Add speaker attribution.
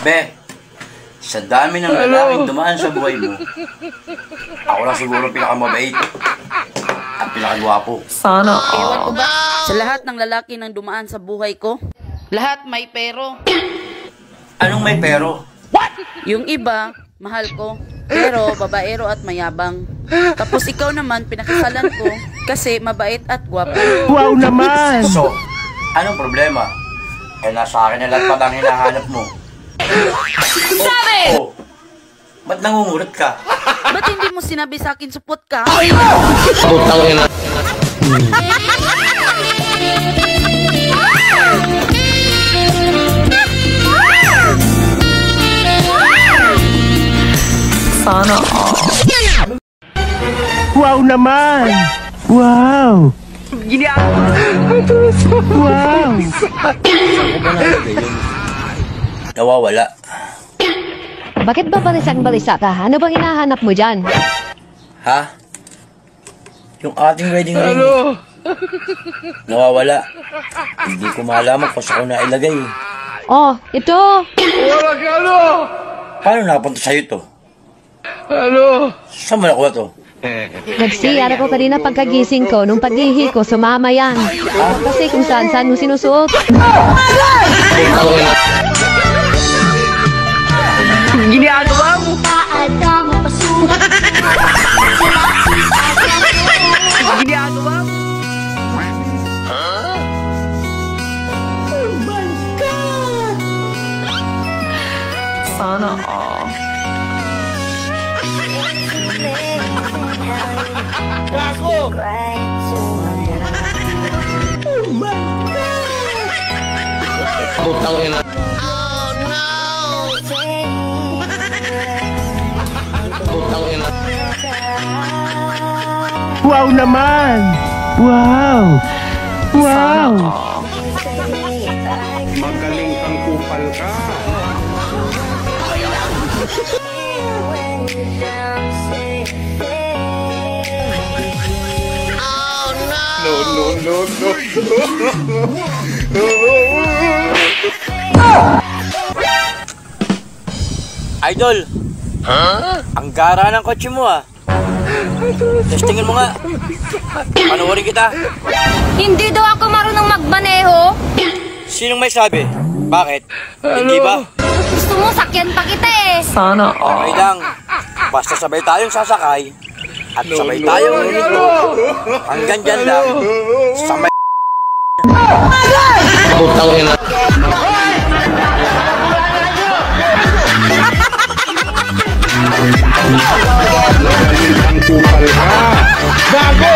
Speaker 1: Be, sa dami ng lalaking dumaan sa buhay mo, ako lang siguro pinakamabait at pinakagwapo.
Speaker 2: Sana
Speaker 3: Ewan ko ba, sa lahat ng lalaki nang dumaan sa buhay ko, lahat may pero.
Speaker 1: Anong may pero?
Speaker 3: Yung iba, mahal ko, pero babaero at mayabang. Tapos ikaw naman, pinakasalan ko kasi mabait at gwapo.
Speaker 4: Wow naman!
Speaker 1: So, anong problema? Eh, nasa akin na lahat pa lang hinahanap mo.
Speaker 3: Sabi!
Speaker 1: Oh, ba't nangungurot ka?
Speaker 3: Ba't hindi mo sinabi sa akin supot ka?
Speaker 4: Putang ina.
Speaker 2: Sana
Speaker 4: Wow naman! Wow! Wow!
Speaker 1: Nawawala.
Speaker 5: Bakit ba balisak-balisa ka? Ano bang hinahanap mo dyan?
Speaker 1: Ha? Yung ating wedding ring. Nawawala. Hindi ko malaman kung saan ko na ilagay.
Speaker 5: Oh, ito!
Speaker 1: Paano nakapunta sa'yo to? Saan mo nakuha to?
Speaker 5: Nag-CR ako kanina pagkagising ko. Nung paghihi ko, sumama yan. Kasi kung saan-saan mo sinusuot.
Speaker 4: Ginagawa mo! Ginagawa mo!
Speaker 2: Sana
Speaker 4: Putang ina. Putang ina. Wow naman! Wow! Wow!
Speaker 6: Magaling kang kupal ka. No.
Speaker 1: Idol! Ang gara ng kotse mo ah. Testingin mo nga. Panuwarin kita.
Speaker 7: Hindi daw ako marunong magmaneho.
Speaker 1: Sinong may sabi? Bakit? Hindi ba?
Speaker 7: Gusto mo sakyan pa kita eh.
Speaker 2: Sana
Speaker 1: Okay lang. Basta sabay tayong sasakay at sabay tayong nito. Hanggang dyan lang. Sabay.
Speaker 4: Putang ina.
Speaker 6: Magaling kang kupal ka. Gago!